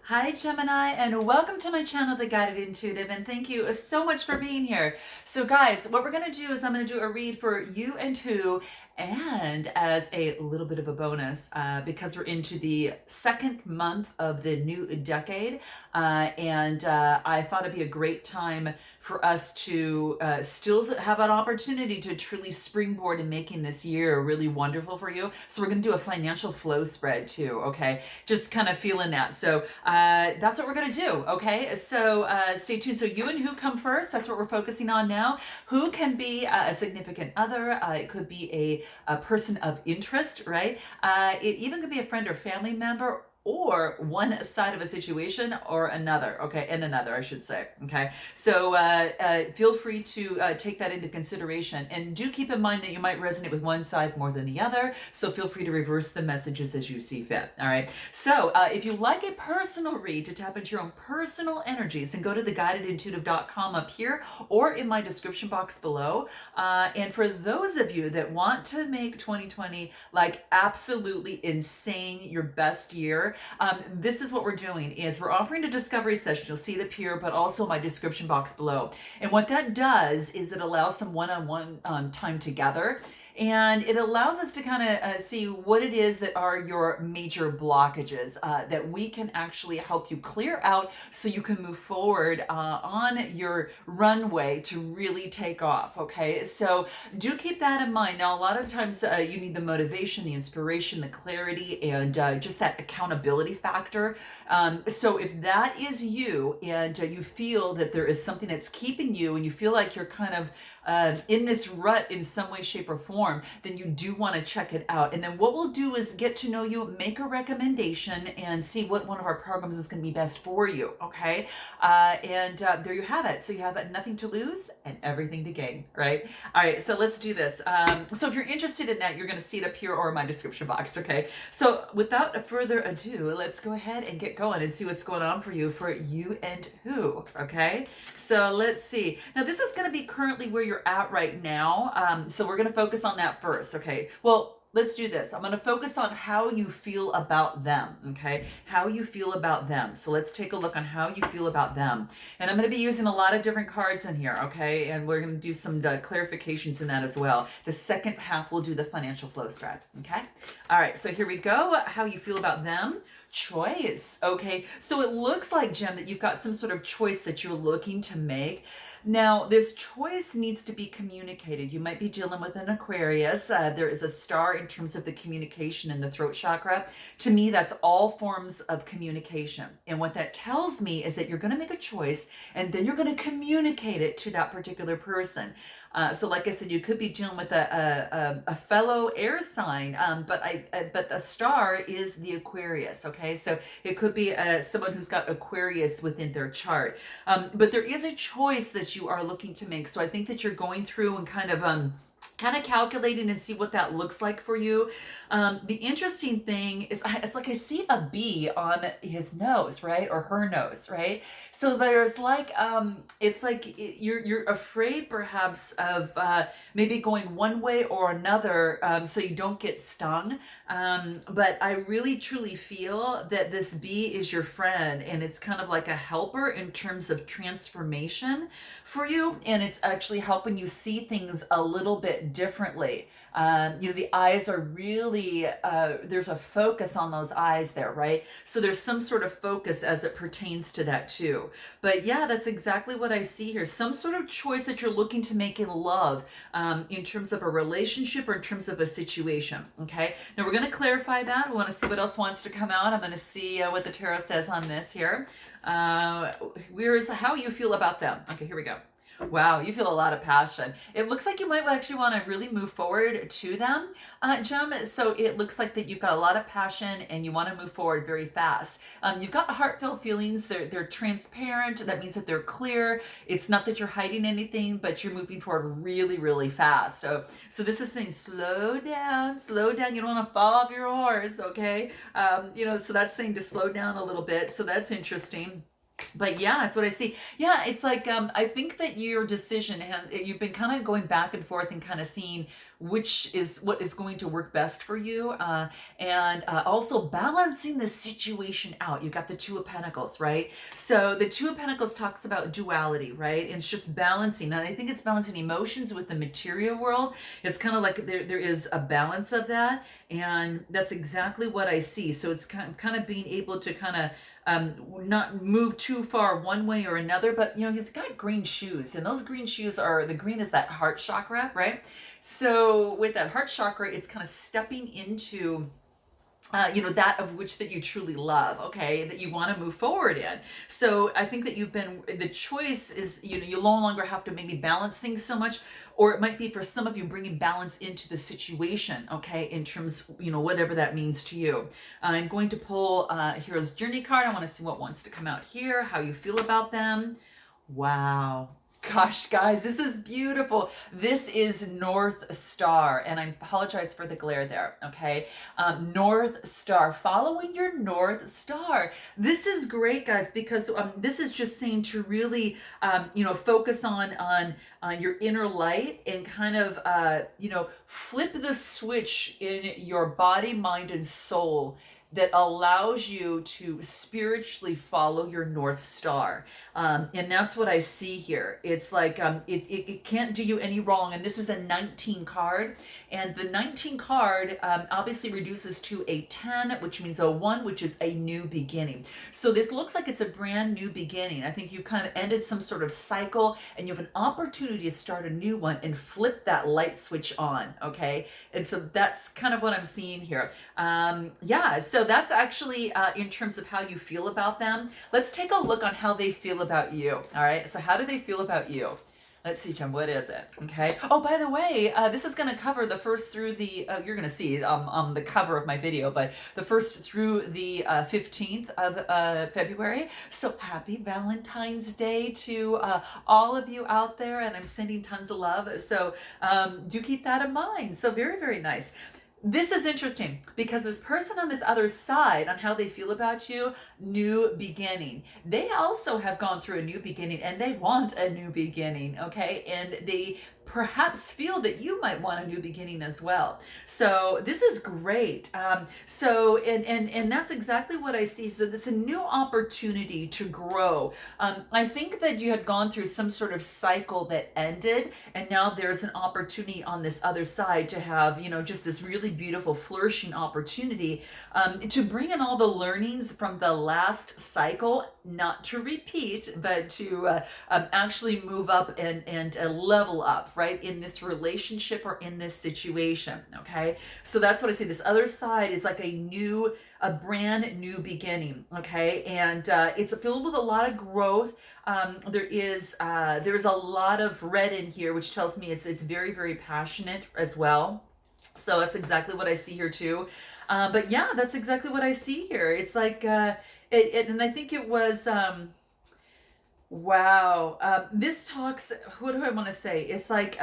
Hi Gemini, and welcome to my channel, The Guided Intuitive, and thank you so much for being here. So guys, what we're going to do is I'm going to do a read for you and who, and as a little bit of a bonus, because we're into the second month of the new decade, and I thought it'd be a great time for us to still have an opportunity to truly springboard in making this year really wonderful for you. So we're going to do a financial flow spread too, okay? Just kind of feeling that. So that's what we're going to do, okay? So stay tuned. So you and who come first. That's what we're focusing on now. Who can be a significant other. It could be a person of interest, right? It even could be a friend or family member, or one side of a situation or another, okay, and another, I should say, okay? So feel free to take that into consideration, and do keep in mind that you might resonate with one side more than the other, so feel free to reverse the messages as you see fit, all right? So if you like a personal read to tap into your own personal energies, then go to theguidedintuitive.com up here or in my description box below. And for those of you that want to make 2020 like absolutely insane, your best year, this is what we're doing is we're offering a discovery session. You'll see it up here, but also my description box below. And what that does is it allows some one-on-one time together. And it allows us to kind of see what it is that are your major blockages that we can actually help you clear out so you can move forward on your runway to really take off, okay? So do keep that in mind. Now, a lot of times you need the motivation, the inspiration, the clarity, and just that accountability factor. So if that is you and you feel that there is something that's keeping you and you feel like you're kind of in this rut in some way, shape, or form, then you do want to check it out. And then what we'll do is get to know you, make a recommendation, and see what one of our programs is going to be best for you, okay? And there you have it. So you have nothing to lose and everything to gain, right? All right, so let's do this. So if you're interested in that, you're going to see it up here or in my description box, okay? So without further ado, let's go ahead and get going and see what's going on for you and who, okay? So let's see. Now, this is going to be currently where you're at right now. So we're going to focus on that first. Okay. Well, let's do this. I'm going to focus on how you feel about them. Okay. How you feel about them. So let's take a look on how you feel about them. And I'm going to be using a lot of different cards in here. Okay. And we're going to do some clarifications in that as well. The second half, we'll do the financial flow spread. Okay. All right. So here we go. How you feel about them. Choice. Okay. So it looks like, Jem, that you've got some sort of choice that you're looking to make. Now, this choice needs to be communicated. You might be dealing with an Aquarius. There is a star in terms of the communication in the throat chakra. To me, that's all forms of communication. And what that tells me is that you're going to make a choice and then you're going to communicate it to that particular person. So like I said, you could be dealing with a fellow air sign, but the star is the Aquarius, okay? So it could be someone who's got Aquarius within their chart. But there is a choice that you are looking to make. So I think that you're going through and kind of calculating and see what that looks like for you. The interesting thing is it's like I see a bee on his nose, right? Or her nose, right? So there's like, it's like you're afraid perhaps of maybe going one way or another so you don't get stung. But I really truly feel that this bee is your friend and it's kind of like a helper in terms of transformation for you. And it's actually helping you see things a little bit differently. The eyes are really, there's a focus on those eyes there, right? So there's some sort of focus as it pertains to that too. But yeah, that's exactly what I see here. Some sort of choice that you're looking to make in love, in terms of a relationship or in terms of a situation, okay? Now we're going to clarify that. We want to see what else wants to come out. I'm going to see what the tarot says on this here. Where's how you feel about them. Okay, here we go. Wow, you feel a lot of passion. It looks like you might actually want to really move forward to them, Jem. So it looks like that you've got a lot of passion and you want to move forward very fast. You've got heartfelt feelings. They're transparent. That means that they're clear. It's not that you're hiding anything, but you're moving forward really, really fast. So this is saying slow down, slow down. You don't want to fall off your horse, okay? So that's saying to slow down a little bit. So that's interesting. But yeah, that's what I see. Yeah, it's like I think that your decision you've been kind of going back and forth and kind of seeing which is what is going to work best for you, and also balancing the situation out. You got the Two of Pentacles, right? So the Two of Pentacles talks about duality, right? And it's just balancing, and I think it's balancing emotions with the material world. It's kind of like there is a balance of that, and that's exactly what I see. So it's kind of being able to kind of not move too far one way or another, but you know, he's got green shoes, and those green shoes are, the green is that heart chakra, right? So with that heart chakra, it's kind of stepping into you know, that of which that you truly love, okay, that you want to move forward in. So I think that the choice is, you know, you no longer have to maybe balance things so much, or it might be for some of you bringing balance into the situation, okay, in terms, you know, whatever that means to you. I'm going to pull Hero's Journey card. I want to see what wants to come out here, how you feel about them. Wow. Gosh, guys, this is beautiful. This is North Star, and I apologize for the glare there, okay? North Star, following your North Star. This is great, guys, because this is just saying to really, you know, focus on your inner light and kind of, you know, flip the switch in your body, mind, and soul that allows you to spiritually follow your North Star. And that's what I see here. It's like, it can't do you any wrong. And this is a 19 card. And the 19 card obviously reduces to a 10, which means a 1, which is a new beginning. So this looks like it's a brand new beginning. I think you've kind of ended some sort of cycle, and you have an opportunity to start a new one and flip that light switch on, okay? And so that's kind of what I'm seeing here. Yeah, so that's actually in terms of how you feel about them. Let's take a look on how they feel about you. All right, so how do they feel about you? Let's see, Tim, what is it? Okay. Oh, by the way, this is going to cover the first through the, you're going to see on the cover of my video, but the first through the 15th of February. So happy Valentine's Day to all of you out there, and I'm sending tons of love. So do keep that in mind. So very, very nice. This is interesting because this person on this other side, on how they feel about you, new beginning. They also have gone through a new beginning, and they want a new beginning, okay? And they perhaps feel that you might want a new beginning as well. So this is great. And that's exactly what I see. So this is a new opportunity to grow. I think that you had gone through some sort of cycle that ended, and now there's an opportunity on this other side to have, you know, just this really beautiful flourishing opportunity to bring in all the learnings from the last cycle, not to repeat, but to actually move up and level up, right, in this relationship or in this situation, okay? So that's what I see. This other side is like a brand new beginning, okay? And it's filled with a lot of growth. There's a lot of red in here, which tells me it's very, very passionate as well. So that's exactly what I see here too. But yeah, that's exactly what I see here. It's like, and I think it was, wow. This talks, what do I want to say? It's like,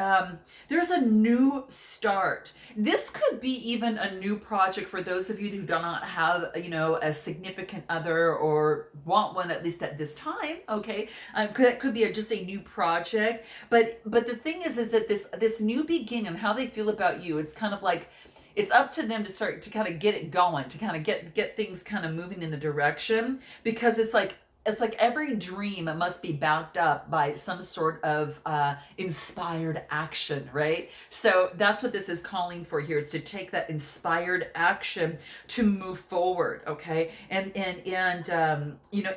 there's a new start. This could be even a new project for those of you who do not have, you know, a significant other or want one, at least at this time, okay? That could be just a new project. But the thing is that this new beginning, how they feel about you, it's kind of like, it's up to them to start to kind of get it going, to kind of get things kind of moving in the direction, because it's like every dream must be backed up by some sort of inspired action, right? So that's what this is calling for here, is to take that inspired action to move forward, okay? And you know,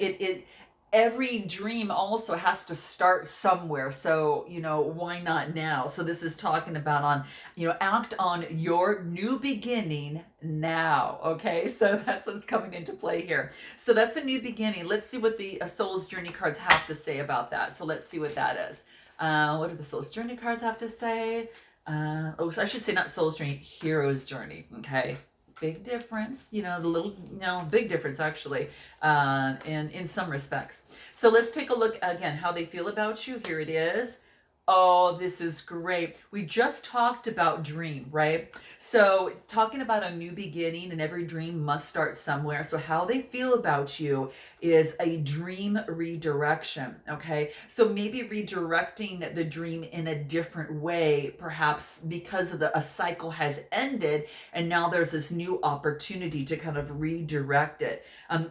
every dream also has to start somewhere. So, you know, why not now? So this is talking about you know, act on your new beginning now. Okay. So that's what's coming into play here. So that's a new beginning. Let's see what the Soul's Journey cards have to say about that. So let's see what that is. What do the Soul's Journey cards have to say? So I should say not Soul's Journey, Hero's Journey. Okay. Big difference, you know, big difference actually, in some respects. So let's take a look again, how they feel about you. Here it is. Oh, this is great. We just talked about dream, right? So, talking about a new beginning, and every dream must start somewhere. So, how they feel about you is a dream redirection, okay? So, maybe redirecting the dream in a different way, perhaps because a cycle has ended, and now there's this new opportunity to kind of redirect it.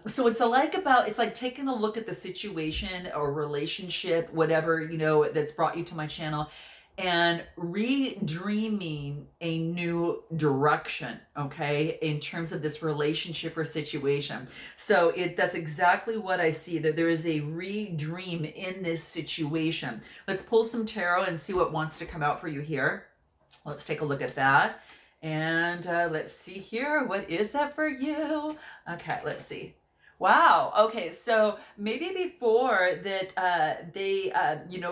So it's like taking a look at the situation or relationship, whatever, that's brought you to my channel, and redreaming a new direction, okay, in terms of this relationship or situation. So that's exactly what I see, that there is a redream in this situation. Let's pull some tarot and see what wants to come out for you here. Let's take a look at that. And let's see here. What is that for you? Okay, let's see. Wow. Okay, so maybe before that,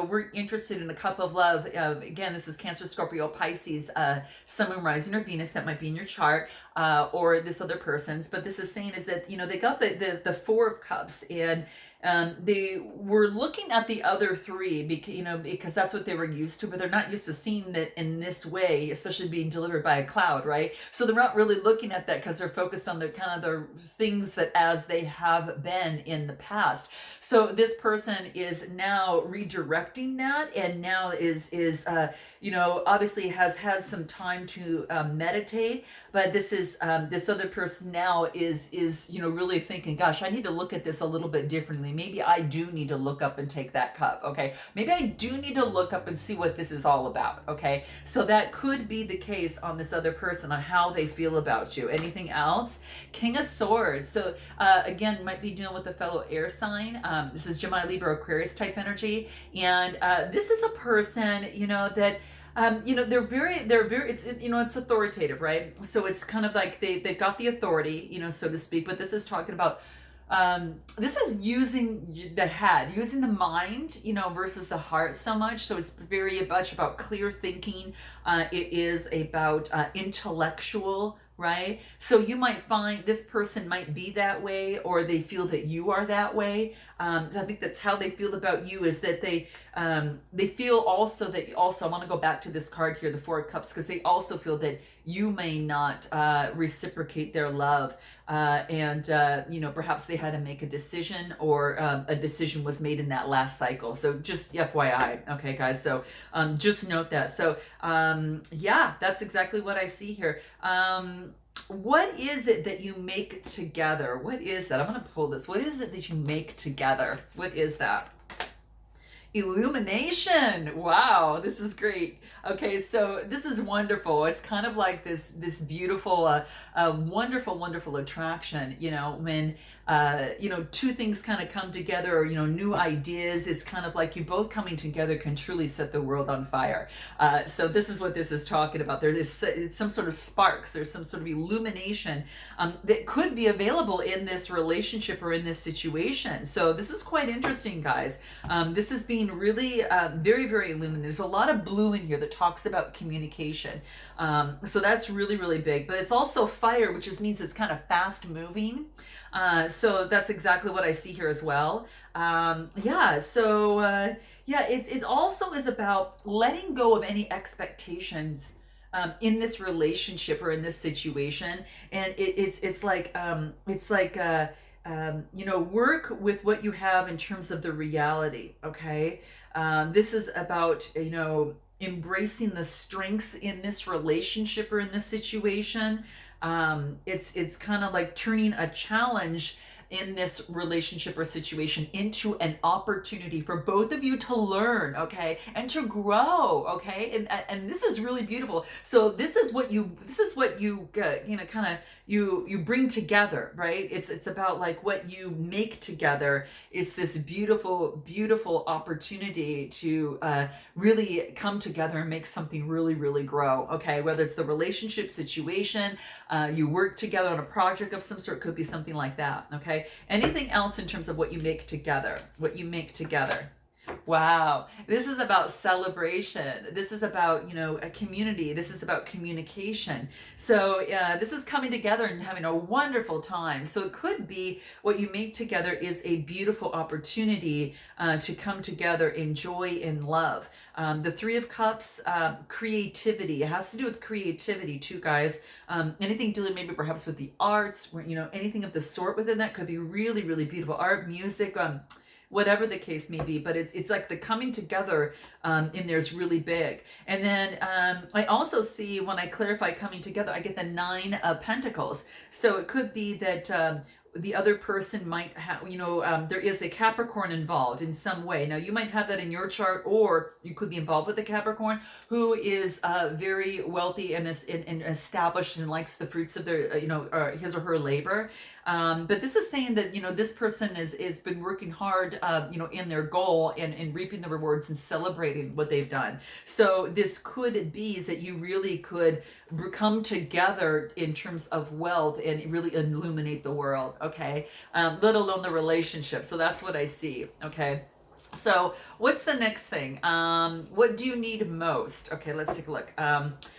were interested in a cup of love. Again, this is Cancer, Scorpio, Pisces, Sun, Moon, Rising, or Venus. That might be in your chart, or this other person's. But this is saying is that they got the Four of Cups, and they were looking at the other three because that's what they were used to, but they're not used to seeing it in this way, especially being delivered by a cloud, right? So they're not really looking at that because they're focused on the kind of the things that as they have been in the past. So this person is now redirecting that, and now is obviously has had some time to meditate, but this other person now is really thinking, gosh, I need to look at this a little bit differently. Maybe I do need to look up and take that cup, okay? Maybe I do need to look up and see what this is all about, okay? So that could be the case on this other person, on how they feel about you. Anything else? King of Swords. So again, might be dealing with a fellow air sign. This is Gemini, Libra, Aquarius type energy, and this is a person that it's authoritative, right? So it's kind of like they've got the authority, so to speak, but this is talking about, this is using the head, using the mind, versus the heart so much. So it's very much about clear thinking. It is about intellectual, right? So you might find this person might be that way, or they feel that you are that way. So I think that's how they feel about you, is that they feel also that I want to go back to this card here, the Four of Cups, because they also feel that you may not reciprocate their love, and perhaps they had to make a decision, or a decision was made in that last cycle. So just FYI, okay, guys. So just note that. So yeah, that's exactly what I see here. What is it that you make together? What is that? I'm going to pull this. What is it that you make together? What is that? Illumination. Wow, this is great. Okay, so this is wonderful. It's kind of like this beautiful, wonderful attraction. When two things kind of come together, or new ideas. It's kind of like you both coming together can truly set the world on fire. So this is what this is talking about. There is some sort of sparks. There's some sort of illumination that could be available in this relationship or in this situation. So this is quite interesting, guys. This is being really very, very illuminated. There's a lot of blue in here that talks about communication. So that's really, really big. But it's also fire, which just means it's kind of fast moving. So that's exactly what I see here as well. It also is about letting go of any expectations in this relationship or in this situation. And it's like work with what you have in terms of the reality. Okay. This is about, embracing the strengths in this relationship or in this situation. It's kind of like turning a challenge in this relationship or situation into an opportunity for both of you to learn, okay, and to grow, okay, and this is really beautiful. So this is what you you bring together, right? It's about like what you make together. It's this beautiful opportunity to really come together and make something really, really grow, okay? Whether it's the relationship situation, you work together on a project of some sort, could be something like that, okay? Anything else in terms of what you make together? Wow. This is about celebration. This is about, a community. This is about communication. So this is coming together and having a wonderful time. So it could be what you make together is a beautiful opportunity to come together in joy and love. The Three of Cups, creativity. It has to do with creativity too, guys. Anything dealing maybe perhaps with the arts, anything of the sort within that could be really, really beautiful. Art, music, whatever the case may be, but it's like the coming together in there is really big. And then I also see, when I clarify coming together, I get the Nine of Pentacles. So it could be that the other person might have, there is a Capricorn involved in some way. Now, you might have that in your chart, or you could be involved with a Capricorn who is very wealthy and is and established and likes the fruits of their, his or her labor. But this is saying that, this person is been working hard, in their goal and reaping the rewards and celebrating what they've done. So this could be is that you really could come together in terms of wealth and really illuminate the world, okay? Let alone the relationship. So that's what I see, okay? So what's the next thing? What do you need most? Okay, let's take a look.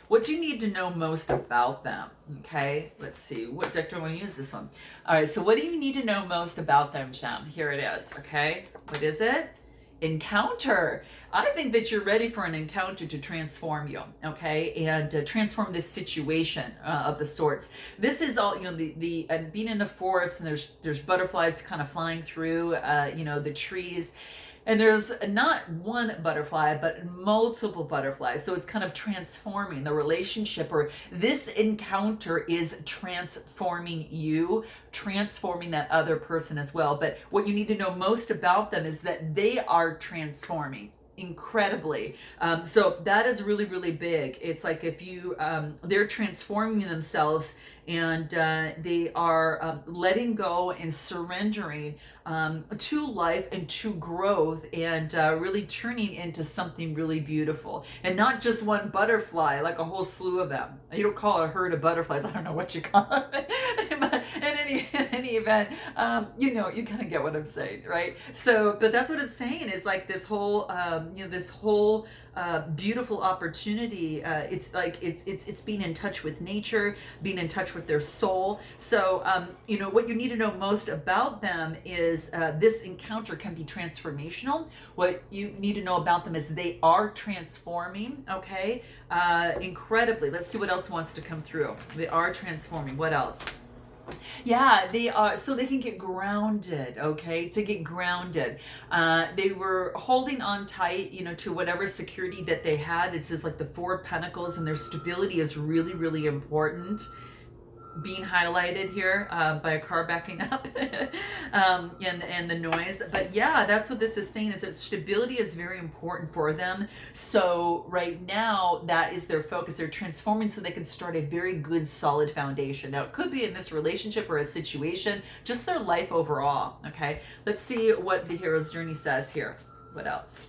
What do you need to know most about them? Okay, let's see. What deck do I want to use this one? All right, so what do you need to know most about them, Gem? Here it is, okay? What is it? Encounter. I think that you're ready for an encounter to transform you, okay, and transform this situation of the sorts. This is all, the being in the forest, and there's butterflies kind of flying through, the trees. And there's not one butterfly, but multiple butterflies. So it's kind of transforming the relationship, or this encounter is transforming you, transforming that other person as well. But what you need to know most about them is that they are transforming incredibly. So that is really, really big. It's like if you, they're transforming themselves, and they are letting go and surrendering to life and to growth, and really turning into something really beautiful. And not just one butterfly, like a whole slew of them. You don't call it a herd of butterflies. I don't know what you call it. But in any event, you kind of get what I'm saying, right? So, but that's what it's saying, is like this whole, beautiful opportunity. It's like it's being in touch with nature, being in touch with their soul. So what you need to know most about them is this encounter can be transformational. What you need to know about them is they are transforming, okay, incredibly. Let's see what else wants to come through. They are transforming. What else? Yeah, they are, so they can get grounded, okay? To get grounded. They were holding on tight, to whatever security that they had. It says like the Four of Pentacles, and their stability is really, really important. Being highlighted here by a car backing up and the noise. But yeah, that's what this is saying, is that stability is very important for them. So right now, that is their focus. They're transforming so they can start a very good, solid foundation. Now, it could be in this relationship or a situation, just their life overall, okay? Let's see what the hero's journey says here. What else?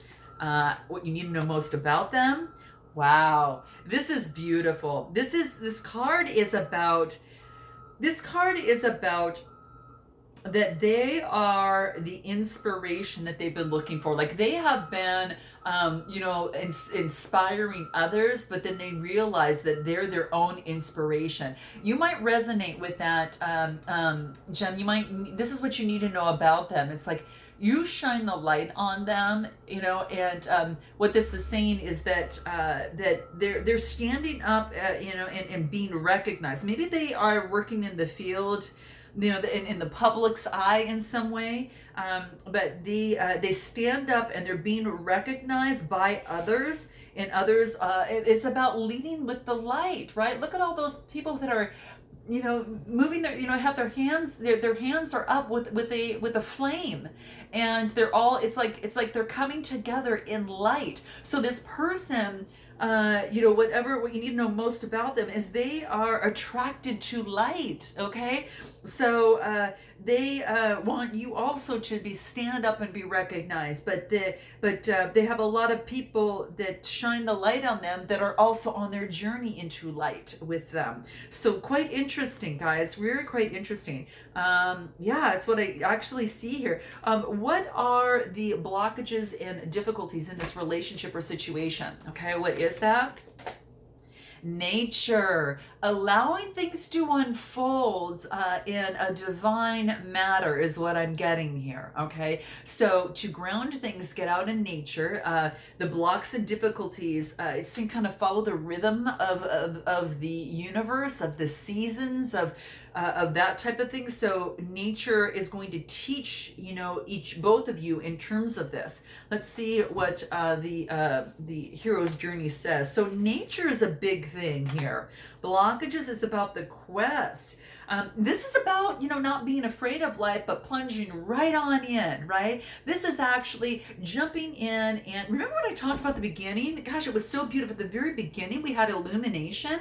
What you need to know most about them. Wow, this is beautiful. This card is about that they are the inspiration that they've been looking for. Like they have been, inspiring others, but then they realize that they're their own inspiration. You might resonate with that, Gem. This is what you need to know about them. It's like, you shine the light on them, and what this is saying is that that they're standing up, and being recognized. Maybe they are working in the field, in the public's eye in some way, but they stand up and they're being recognized by others, and others. It's about leading with the light, right? Look at all those people that are, moving their, have their hands, their hands are up with a flame, and they're all, it's like they're coming together in light. So this person, what you need to know most about them is they are attracted to light, okay? So they want you also to be stand up and be recognized. They have a lot of people that shine the light on them that are also on their journey into light with them. So quite interesting, guys. Really quite interesting. Yeah, it's what I actually see here. What are the blockages and difficulties in this relationship or situation? Okay, what is that? Nature, allowing things to unfold in a divine matter is what I'm getting here. Okay, so to ground things, get out in nature. The blocks and difficulties, it's to kind of follow the rhythm of the universe, of the seasons, of that type of thing. So nature is going to teach, both of you in terms of this. Let's see what the hero's journey says. So nature is a big thing here. Blockages is about the quest. This is about, not being afraid of life, but plunging right on in, right? This is actually jumping in. And remember what I talked about at the beginning? Gosh, it was so beautiful. At the very beginning, we had illumination.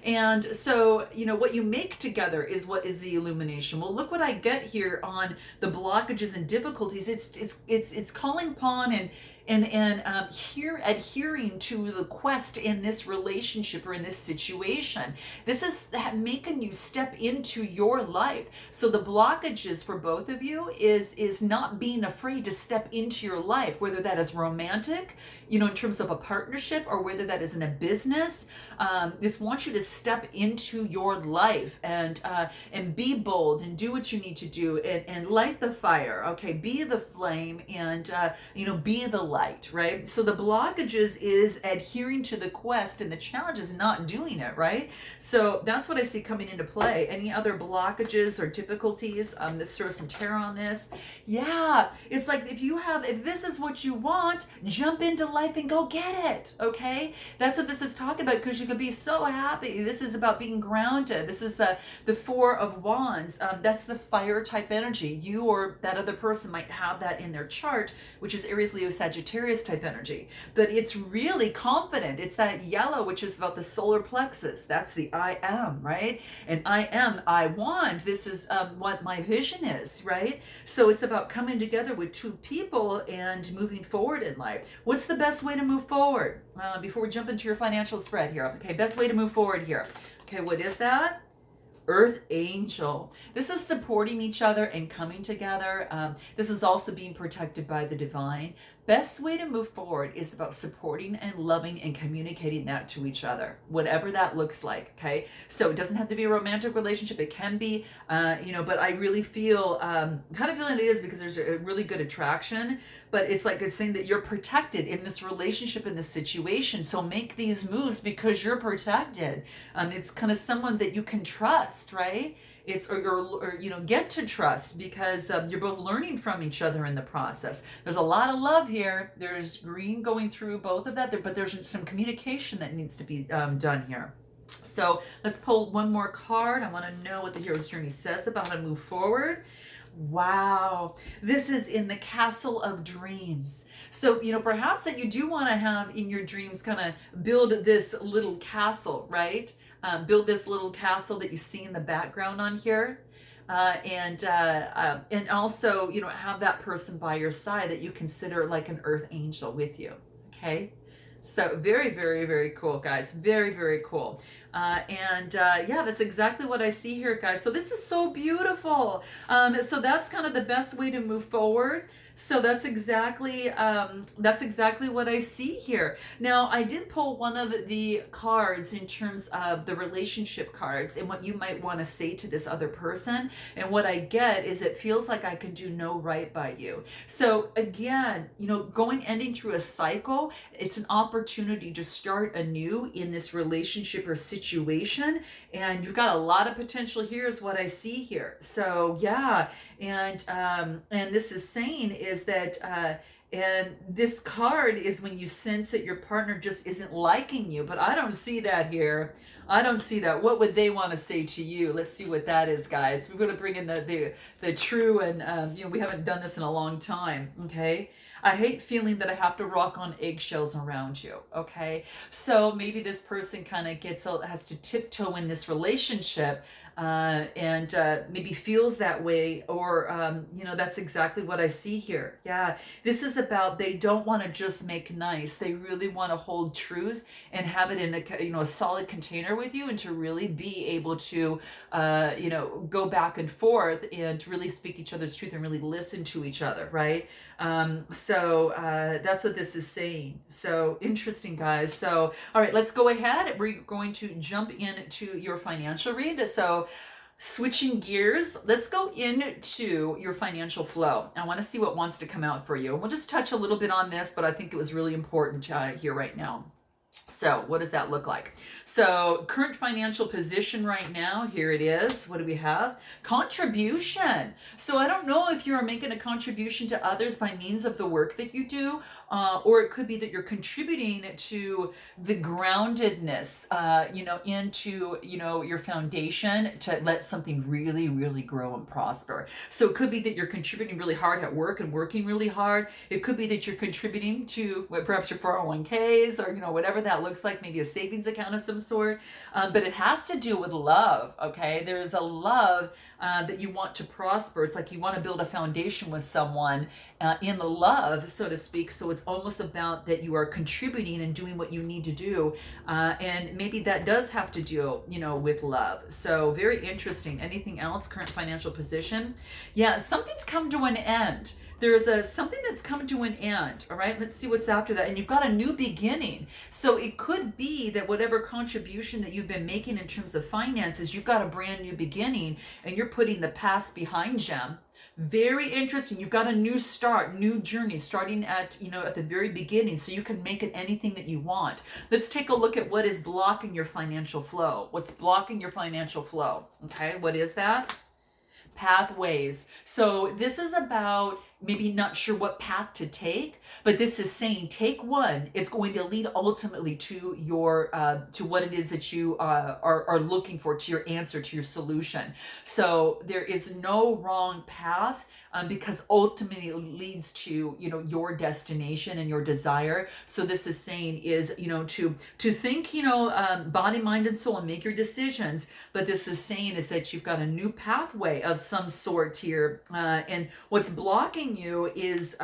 And so, what you make together is what is the illumination. Well, look what I get here on the blockages and difficulties. It's calling upon and here adhering to the quest in this relationship or in this situation. This is making you step into your life. So the blockages for both of you is not being afraid to step into your life, whether that is romantic, in terms of a partnership, or whether that is in a business. This wants you to step into your life and be bold and do what you need to do and light the fire. Okay, be the flame and be the light, right? So the blockages is adhering to the quest, and the challenge is not doing it, right? So that's what I see coming into play. Any other blockages or difficulties? Let's throw some tarot on this. Yeah, it's like if this is what you want, jump into life and go get it. Okay, that's what this is talking about, because you could be so happy. This is about being grounded. This is the Four of Wands. That's the fire type energy. You or that other person might have that in their chart, which is Aries, Leo, Sagittarius type energy. But it's really confident. It's that yellow, which is about the solar plexus. That's the I am, right? And I want. This is what my vision is, right? So it's about coming together with two people and moving forward in life. What's the best way to move forward? Before we jump into your financial spread here. Okay, best way to move forward here. Okay, what is that? Earth Angel. This is supporting each other and coming together. This is also being protected by the divine. Best way to move forward is about supporting and loving and communicating that to each other, whatever that looks like. Okay, so it doesn't have to be a romantic relationship. It can be, but I really feel kind of feeling it is, because there's a really good attraction. But it's like it's saying that you're protected in this relationship, in this situation. So make these moves because you're protected. It's kind of someone that you can trust, right? It's or get to trust, because you're both learning from each other in the process. There's a lot of love here. There's green going through both of that, but there's some communication that needs to be done here. So let's pull one more card. I want to know what the hero's journey says about how to move forward. Wow, this is in the Castle of Dreams. So, perhaps that you do want to have in your dreams kind of build this little castle, right? Build this little castle that you see in the background on here. And also, have that person by your side that you consider like an earth angel with you. Okay. So very, very, very cool, guys. Very, very cool. Yeah, that's exactly what I see here, guys. So this is so beautiful. So that's kind of the best way to move forward. So that's exactly what I see here. Now, I did pull one of the cards in terms of the relationship cards and what you might want to say to this other person. And what I get is it feels like I can do no right by you. So again, ending through a cycle, it's an opportunity to start anew in this relationship or situation. And you've got a lot of potential here is what I see here. So yeah, and this is saying is that and this card is when you sense that your partner just isn't liking you, but I don't see that here. I don't see that. What would they want to say to you? Let's see what that is, guys. We're going to bring in the true, and we haven't done this in a long time. Okay. I hate feeling that I have to walk on eggshells around you. Okay. So maybe this person kind of has to tiptoe in this relationship and maybe feels that way, or that's exactly what I see here. Yeah, this is about, they don't want to just make nice. They really want to hold truth and have it in a solid container with you, and to really be able to go back and forth and to really speak each other's truth and really listen to each other, right? So that's what this is saying. So interesting, guys. So all right, let's go ahead. We're going to jump into your financial read. So switching gears, let's go into your financial flow. I want to see what wants to come out for you. And we'll just touch a little bit on this, but I think it was really important here right now. So what does that look like? So current financial position right now, here it is. What do we have? Contribution. So I don't know if you're making a contribution to others by means of the work that you do, or it could be that you're contributing to the groundedness, into, your foundation to let something really, really grow and prosper. So it could be that you're contributing really hard at work and working really hard. It could be that you're contributing to perhaps your 401ks, or, whatever that looks like, maybe a savings account of some sort. But it has to do with love, okay? There's a love that you want to prosper. It's like you want to build a foundation with someone in love, so to speak. So it's almost about that you are contributing and doing what you need to do. And maybe that does have to do, with love. So very interesting. Anything else? Current financial position? Yeah, something's come to an end. There's something that's come to an end. All right, let's see what's after that. And you've got a new beginning. So it could be that whatever contribution that you've been making in terms of finances, you've got a brand new beginning, and you're putting the past behind you. Very interesting. You've got a new start, new journey, starting at the very beginning, so you can make it anything that you want. Let's take a look at what is blocking your financial flow. What's blocking your financial flow? Okay, what is that? Pathways. So this is about maybe not sure what path to take, but this is saying take one. It's going to lead ultimately to your to what it is that you are looking for, to your answer, to your solution. So there is no wrong path. Because ultimately it leads to your destination and your desire. So this is saying is to think body, mind, and soul, and make your decisions. But this is saying is that you've got a new pathway of some sort here, and what's blocking you is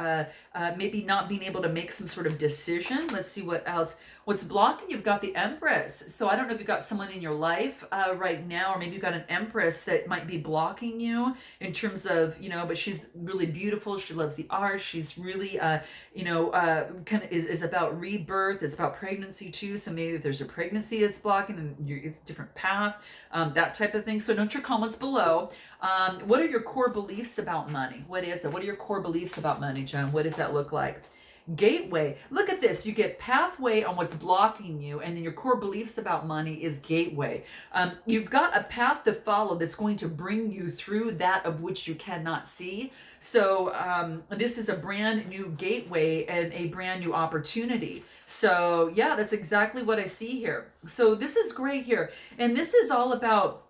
maybe not being able to make some sort of decision. Let's see what else. What's blocking, you've got the Empress. So I don't know if you've got someone in your life right now, or maybe you've got an Empress that might be blocking you in terms of, but she's really beautiful. She loves the art. She's really, kind of is about rebirth. It's about pregnancy too. So maybe if there's a pregnancy that's blocking, and it's a different path, that type of thing. So note your comments below. What are your core beliefs about money? What is it? What are your core beliefs about money, Jen? What does that look like? Gateway. Look at this. You get pathway on what's blocking you, and then your core beliefs about money is gateway. You've got a path to follow that's going to bring you through that of which you cannot see. So this is a brand new gateway and a brand new opportunity. So yeah, that's exactly what I see here. So this is great here. And this is all about,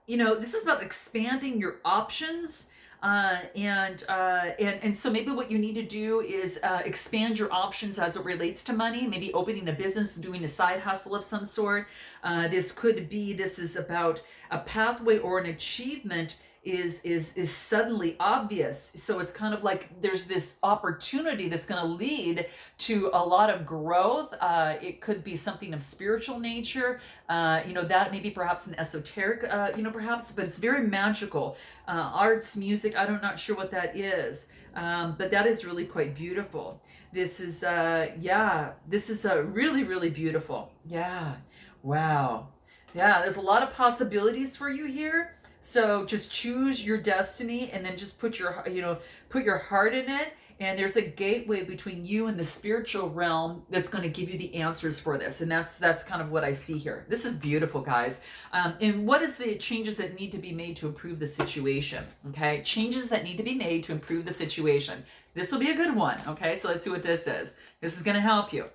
this is about expanding your options. And so maybe what you need to do is expand your options as it relates to money, maybe opening a business, doing a side hustle of some sort. This is about a pathway or an achievement is suddenly obvious. So it's kind of like there's this opportunity that's going to lead to a lot of growth. It could be something of spiritual nature, that maybe perhaps an esoteric, perhaps, but it's very magical. Arts, music, not sure what that is. But that is really quite beautiful. This is, really, really beautiful. Yeah. Wow. Yeah, there's a lot of possibilities for you here. So just choose your destiny, and then just put your heart in it. And there's a gateway between you and the spiritual realm that's going to give you the answers for this. And that's kind of what I see here. This is beautiful, guys. And what is the changes that need to be made to improve the situation? Okay, changes that need to be made to improve the situation. This will be a good one. Okay, so let's see what this is. This is going to help you.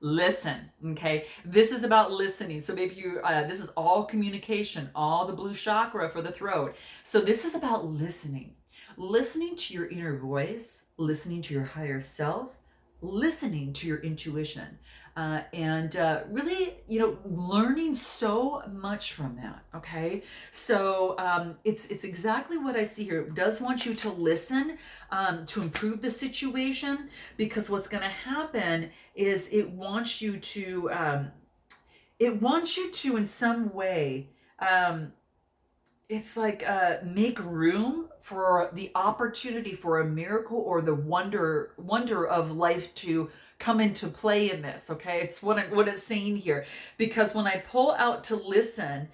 Listen. Okay, this is about listening. So maybe this is all communication, all the blue chakra for the throat. So this is about listening to your inner voice, listening to your higher self, listening to your intuition. and really, you know, learning so much from that. Okay, so it's exactly what I see here. It does want you to listen to improve the situation, because what's going to happen is it wants you to in some way. It's like make room for the opportunity for a miracle or the wonder of life to come into play in this. Okay, it's what it's saying here, because when I pull out to listen,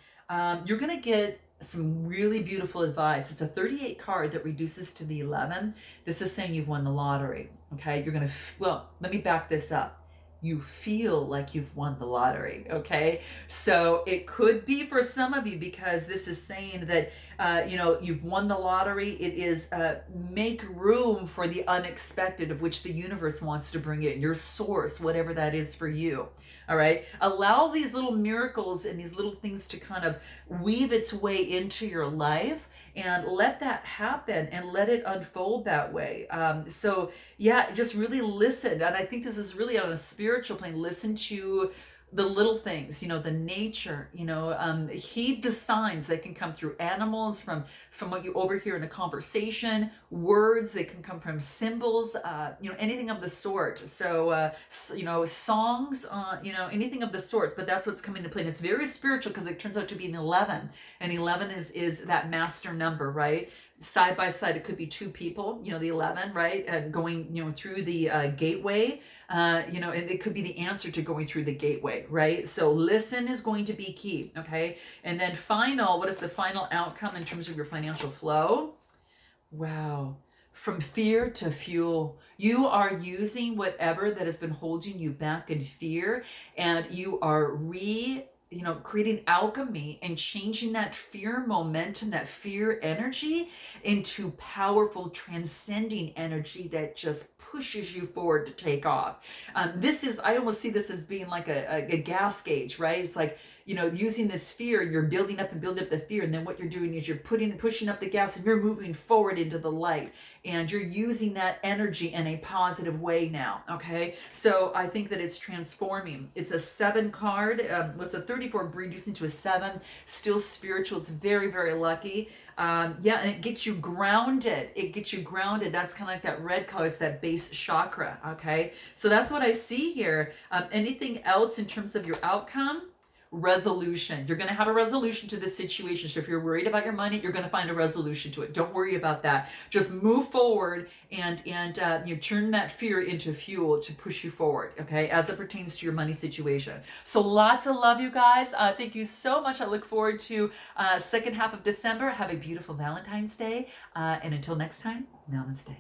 you're gonna get some really beautiful advice. It's a 38 card that reduces to the 11. This is saying you've won the lottery. Okay, you're gonna well, let me back this up. You feel like you've won the lottery. Okay, so it could be for some of you, because this is saying that you know, you've won the lottery. It is make room for the unexpected, of which the universe wants to bring in, your source, whatever that is for you. All right, allow these little miracles and these little things to kind of weave its way into your life, and let that happen and let it unfold that way. So yeah, just really listen. And I think this is really on a spiritual plane. Listen to the little things, you know, the nature, you know, heed the signs that can come through animals, from what you overhear in a conversation, words that can come from symbols, you know, anything of the sort. So, you know, songs, you know, anything of the sorts. But that's what's coming to play. And it's very spiritual, because it turns out to be an 11, and 11 is that master number, right? Side by side, it could be two people, you know, the 11, right? And going, you know, through the gateway, you know, and it could be the answer to going through the gateway, right? So listen is going to be key. Okay, and then what is the final outcome in terms of your financial flow? Wow. From fear to fuel. You are using whatever that has been holding you back in fear, and you are you know, creating alchemy and changing that fear momentum, that fear energy, into powerful transcending energy that just pushes you forward to take off. I almost see this as being like a gas gauge, right? It's like, you know, using this fear, you're building up and building up the fear, and then what you're doing is you're pushing up the gas, and you're moving forward into the light, and you're using that energy in a positive way now. Okay, so I think that it's transforming. It's a 7 card. What's a 34 reducing to a 7? Still spiritual. It's very, very lucky. Yeah, and it gets you grounded. It gets you grounded. That's kind of like that red color. It's that base chakra. Okay, so that's what I see here. Anything else in terms of your outcome? Resolution. You're going to have a resolution to this situation. So if you're worried about your money, you're going to find a resolution to it. Don't worry about that. Just move forward, and you turn that fear into fuel to push you forward. Okay, as it pertains to your money situation. So lots of love, you guys. Thank you so much. I look forward to second half of December. Have a beautiful Valentine's Day, and until next time, namaste.